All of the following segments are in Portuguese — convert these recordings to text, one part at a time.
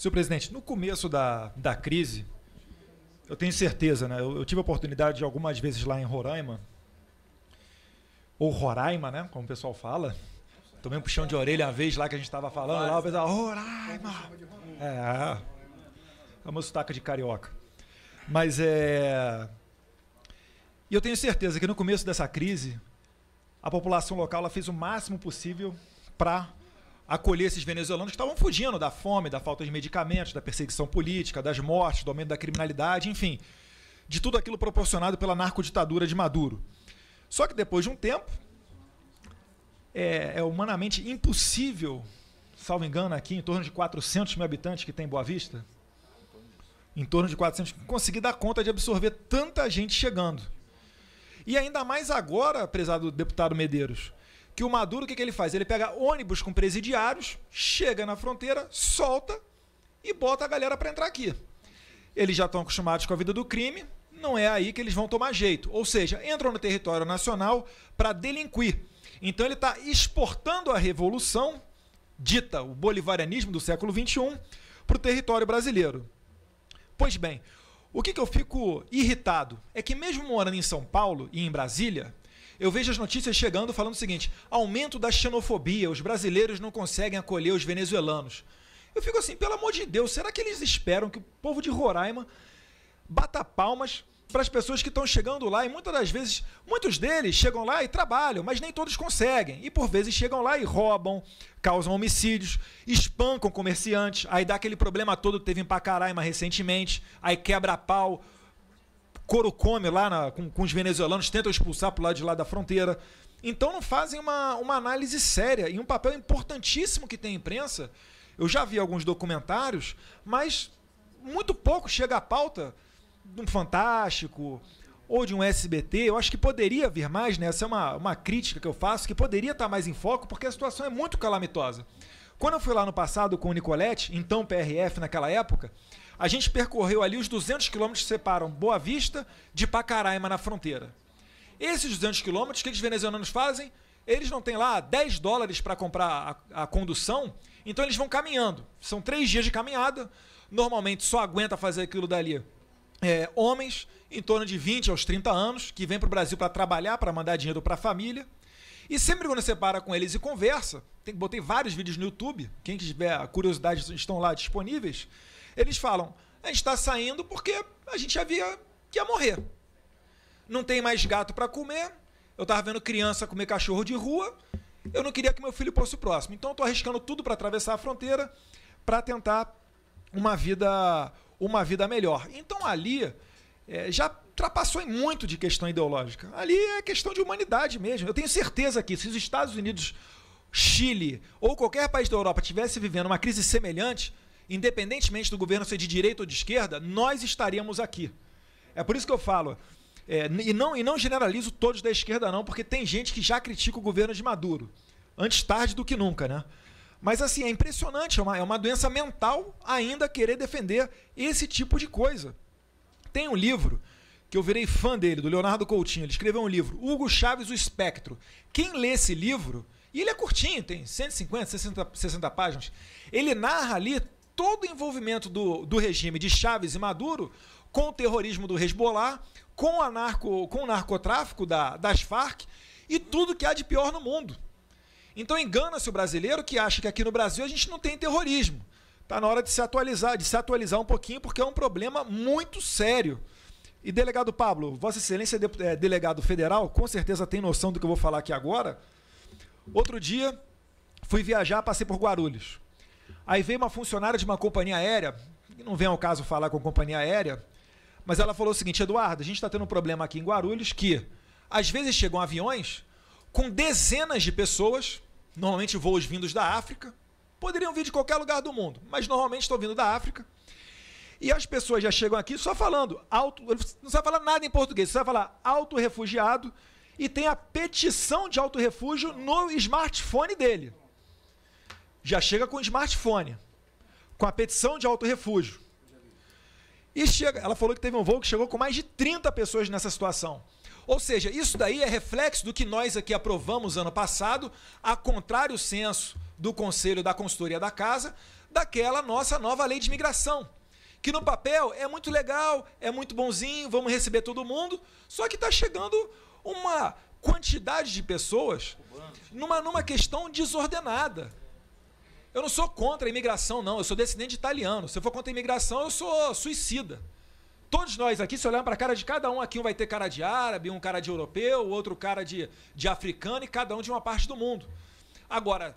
Senhor presidente, no começo da crise, eu tenho certeza, né? Eu tive a oportunidade de algumas vezes lá em Roraima, ou Roraima, né? Como o pessoal fala. Tomei um puxão de orelha uma vez lá que a gente estava falando, lá o pessoal, Roraima! É uma sotaca de carioca. Mas E eu tenho certeza que no começo dessa crise, a população local ela fez o máximo possível para acolher esses venezuelanos que estavam fugindo da fome, da falta de medicamentos, da perseguição política, das mortes, do aumento da criminalidade, enfim, de tudo aquilo proporcionado pela narcoditadura de Maduro. Só que depois de um tempo, é humanamente impossível, salvo engano aqui, em torno de 400 mil habitantes que tem Boa Vista, em torno de 400, conseguir dar conta de absorver tanta gente chegando. E ainda mais agora, prezado deputado Medeiros, que o Maduro, o que ele faz? Ele pega ônibus com presidiários, chega na fronteira, solta e bota a galera para entrar aqui. Eles já estão acostumados com a vida do crime, não é aí que eles vão tomar jeito. Ou seja, entram no território nacional para delinquir. Então ele está exportando a revolução, dita o bolivarianismo do século XXI, para o território brasileiro. Pois bem, o que eu fico irritado é que mesmo morando em São Paulo e em Brasília, eu vejo as notícias chegando falando o seguinte: aumento da xenofobia, os brasileiros não conseguem acolher os venezuelanos. Eu fico assim, pelo amor de Deus, será que eles esperam que o povo de Roraima bata palmas para as pessoas que estão chegando lá? E muitas das vezes, muitos deles chegam lá e trabalham, mas nem todos conseguem. E por vezes chegam lá e roubam, causam homicídios, espancam comerciantes, aí dá aquele problema todo que teve em Pacaraima recentemente, aí quebra pau, couro come lá com os venezuelanos, tentam expulsar para o lado de lá da fronteira. Então não fazem uma análise séria e um papel importantíssimo que tem a imprensa. Eu já vi alguns documentários, mas muito pouco chega à pauta de um Fantástico ou de um SBT. Eu acho que poderia vir mais, né? Essa é uma crítica que eu faço, que poderia estar mais em foco, porque a situação é muito calamitosa. Quando eu fui lá no passado com o Nicolete, então PRF naquela época, a gente percorreu ali os 200 quilômetros que separam Boa Vista de Pacaraima na fronteira. Esses 200 quilômetros, o que os venezuelanos fazem? Eles não têm lá $10 para comprar a condução, então eles vão caminhando. São 3 dias de caminhada, normalmente só aguenta fazer aquilo dali homens em torno de 20 aos 30 anos, que vêm para o Brasil para trabalhar, para mandar dinheiro para a família. E sempre quando você para com eles e conversa, botei vários vídeos no YouTube, quem tiver curiosidade estão lá disponíveis, eles falam, a gente está saindo porque a gente já via que ia morrer. Não tem mais gato para comer, eu estava vendo criança comer cachorro de rua, eu não queria que meu filho fosse o próximo. Então estou arriscando tudo para atravessar a fronteira para tentar uma vida melhor. Então ali já ultrapassou muito de questão ideológica. Ali é questão de humanidade mesmo. Eu tenho certeza que se os Estados Unidos, Chile ou qualquer país da Europa estivesse vivendo uma crise semelhante, independentemente do governo ser de direita ou de esquerda, nós estaríamos aqui. É por isso que eu falo, e não generalizo todos da esquerda não, porque tem gente que já critica o governo de Maduro. Antes tarde do que nunca, né? Mas assim, é impressionante, é uma doença mental ainda querer defender esse tipo de coisa. Tem um livro que eu virei fã dele, do Leonardo Coutinho, ele escreveu um livro, Hugo Chávez, o Espectro. Quem lê esse livro, e ele é curtinho, tem 150, 60 páginas, ele narra ali todo o envolvimento do regime de Chávez e Maduro com o terrorismo do Hezbollah, com o narcotráfico das Farc e tudo que há de pior no mundo. Então engana-se o brasileiro que acha que aqui no Brasil a gente não tem terrorismo. Está na hora de se atualizar um pouquinho, porque é um problema muito sério. E delegado Pablo, Vossa Excelência é delegado federal, com certeza tem noção do que eu vou falar aqui agora. Outro dia, fui viajar, passei por Guarulhos. Aí veio uma funcionária de uma companhia aérea, e não vem ao caso falar com a companhia aérea, mas ela falou o seguinte: Eduardo, a gente está tendo um problema aqui em Guarulhos que, às vezes, chegam aviões com dezenas de pessoas, normalmente voos vindos da África, poderiam vir de qualquer lugar do mundo, mas normalmente estão vindo da África, e as pessoas já chegam aqui só falando, não sabe falar nada em português, só sabe falar auto-refugiado, e tem a petição de auto-refúgio no smartphone dele. Já chega com o smartphone, com a petição de auto-refúgio. E ela falou que teve um voo que chegou com mais de 30 pessoas nessa situação. Ou seja, isso daí é reflexo do que nós aqui aprovamos ano passado, a contrário senso do Conselho da Consultoria da Casa, daquela nossa nova lei de imigração, que no papel é muito legal, é muito bonzinho, vamos receber todo mundo, só que está chegando uma quantidade de pessoas numa questão desordenada. Eu não sou contra a imigração, não, eu sou descendente de italiano. Se eu for contra a imigração, eu sou suicida. Todos nós aqui, se olharmos para a cara de cada um, aqui um vai ter cara de árabe, um cara de europeu, outro cara de africano e cada um de uma parte do mundo. Agora,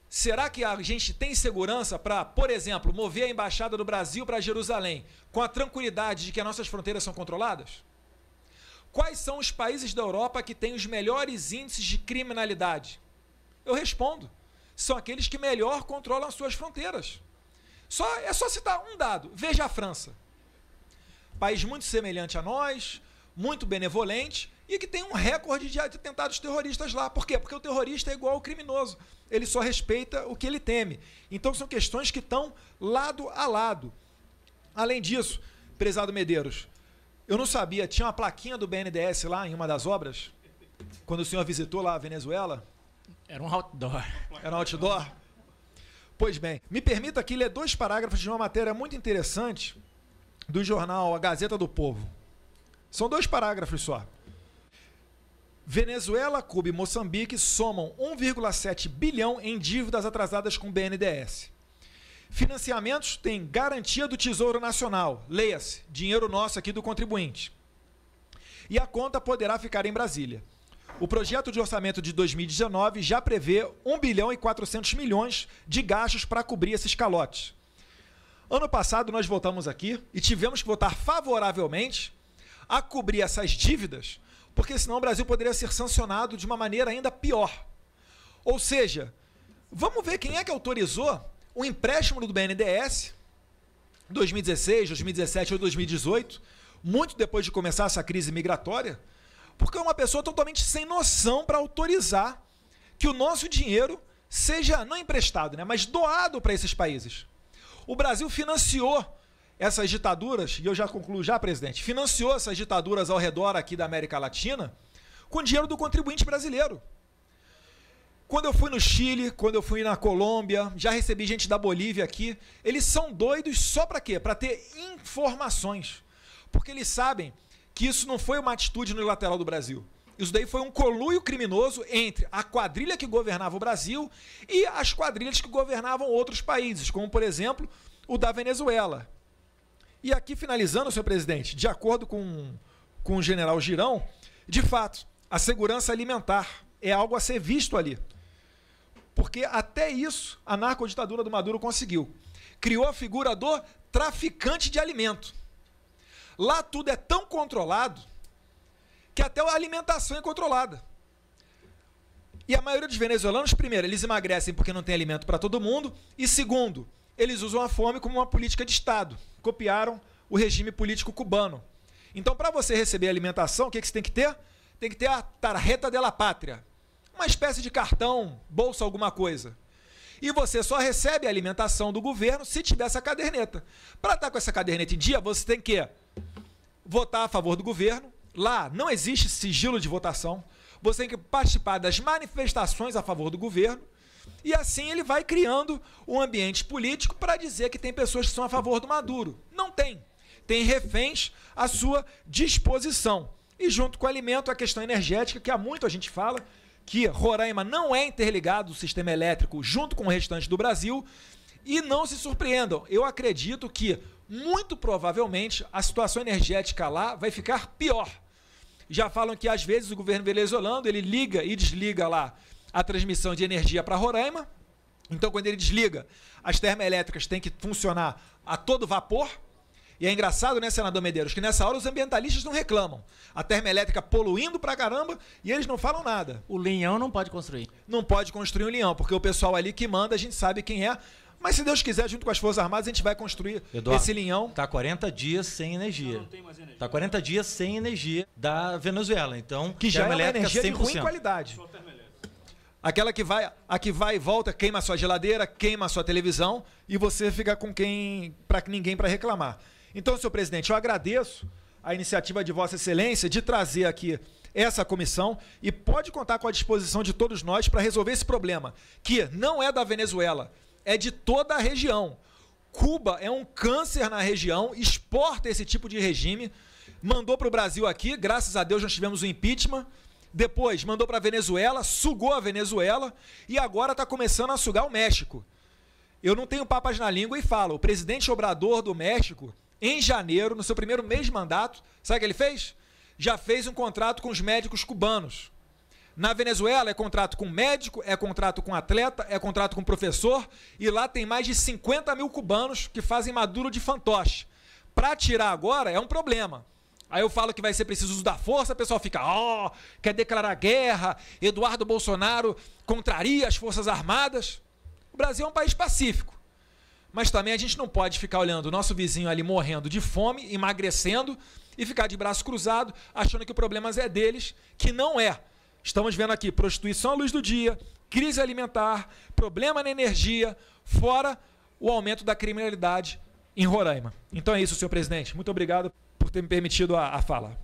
será que a gente tem segurança para, por exemplo, mover a embaixada do Brasil para Jerusalém com a tranquilidade de que as nossas fronteiras são controladas? Quais são os países da Europa que têm os melhores índices de criminalidade? Eu respondo, são aqueles que melhor controlam as suas fronteiras. É só citar um dado, veja a França. País muito semelhante a nós, muito benevolente, e que tem um recorde de atentados terroristas lá. Por quê? Porque o terrorista é igual ao criminoso. Ele só respeita o que ele teme. Então são questões que estão lado a lado. Além disso, prezado Medeiros, eu não sabia, tinha uma plaquinha do BNDES lá em uma das obras, quando o senhor visitou lá a Venezuela? Era um outdoor. Era um outdoor? Pois bem, me permita aqui ler 2 parágrafos de uma matéria muito interessante do jornal A Gazeta do Povo. São 2 parágrafos só. Venezuela, Cuba e Moçambique somam 1,7 bilhão em dívidas atrasadas com o BNDES. Financiamentos têm garantia do Tesouro Nacional, leia-se, dinheiro nosso aqui do contribuinte. E a conta poderá ficar em Brasília. O projeto de orçamento de 2019 já prevê 1 bilhão e 400 milhões de gastos para cobrir esses calotes. Ano passado nós votamos aqui e tivemos que votar favoravelmente a cobrir essas dívidas, porque senão o Brasil poderia ser sancionado de uma maneira ainda pior. Ou seja, vamos ver quem é que autorizou o empréstimo do BNDES, 2016, 2017 ou 2018, muito depois de começar essa crise migratória, porque é uma pessoa totalmente sem noção para autorizar que o nosso dinheiro seja, não emprestado, né, mas doado para esses países. O Brasil financiou essas ditaduras, e eu já concluo já, presidente, financiou essas ditaduras ao redor aqui da América Latina com dinheiro do contribuinte brasileiro. Quando eu fui no Chile, quando eu fui na Colômbia, já recebi gente da Bolívia aqui, eles são doidos só para quê? Para ter informações. Porque eles sabem que isso não foi uma atitude unilateral do Brasil. Isso daí foi um conluio criminoso entre a quadrilha que governava o Brasil e as quadrilhas que governavam outros países, como, por exemplo, o da Venezuela. E aqui, finalizando, senhor presidente, de acordo com o general Girão, de fato, a segurança alimentar é algo a ser visto ali. Porque até isso a narcoditadura do Maduro conseguiu. Criou a figura do traficante de alimento. Lá tudo é tão controlado que até a alimentação é controlada. E a maioria dos venezuelanos, primeiro, eles emagrecem porque não tem alimento para todo mundo, e segundo, eles usam a fome como uma política de Estado. Copiaram o regime político cubano. Então, para você receber alimentação, o que você tem que ter? Tem que ter a tarjeta de la pátria, uma espécie de cartão, bolsa, alguma coisa. E você só recebe a alimentação do governo se tiver essa caderneta. Para estar com essa caderneta em dia, você tem que votar a favor do governo. Lá não existe sigilo de votação. Você tem que participar das manifestações a favor do governo. E assim ele vai criando um ambiente político para dizer que tem pessoas que são a favor do Maduro. Não tem. Tem reféns à sua disposição. E junto com o alimento, a questão energética, que há muito a gente fala, que Roraima não é interligado ao sistema elétrico junto com o restante do Brasil. E não se surpreendam, eu acredito que, muito provavelmente, a situação energética lá vai ficar pior. Já falam que, às vezes, o governo venezuelano, ele liga e desliga lá a transmissão de energia para Roraima. Então, quando ele desliga, as termoelétricas têm que funcionar a todo vapor. E é engraçado, né, senador Medeiros, que nessa hora os ambientalistas não reclamam. A termoelétrica poluindo pra caramba e eles não falam nada. O linhão não pode construir. Não pode construir um linhão, porque o pessoal ali que manda, a gente sabe quem é. Mas se Deus quiser, junto com as Forças Armadas, a gente vai construir esse linhão. Está 40 dias sem energia. Não tem mais energia. Está 40 dias sem energia da Venezuela. Então, que já é uma energia 100%. De ruim qualidade. Aquela que vai e volta, queima a sua geladeira, queima a sua televisão e você fica com ninguém para reclamar. Então, senhor presidente, eu agradeço a iniciativa de Vossa Excelência de trazer aqui essa comissão e pode contar com a disposição de todos nós para resolver esse problema, que não é da Venezuela, é de toda a região. Cuba é um câncer na região, exporta esse tipo de regime, mandou para o Brasil aqui, graças a Deus nós tivemos o impeachment, depois mandou para a Venezuela, sugou a Venezuela e agora está começando a sugar o México. Eu não tenho papas na língua e falo, o presidente Obrador do México, em janeiro, no seu primeiro mês de mandato, sabe o que ele fez? Já fez um contrato com os médicos cubanos. Na Venezuela é contrato com médico, é contrato com atleta, é contrato com professor, e lá tem mais de 50 mil cubanos que fazem Maduro de fantoche. Para tirar agora é um problema. Aí eu falo que vai ser preciso uso da força, o pessoal fica, quer declarar guerra, Eduardo Bolsonaro contraria as Forças Armadas. O Brasil é um país pacífico. Mas também a gente não pode ficar olhando o nosso vizinho ali morrendo de fome, emagrecendo, e ficar de braço cruzado, achando que o problema é deles, que não é. Estamos vendo aqui prostituição à luz do dia, crise alimentar, problema na energia, fora o aumento da criminalidade em Roraima. Então é isso, senhor presidente. Muito obrigado por ter me permitido a fala.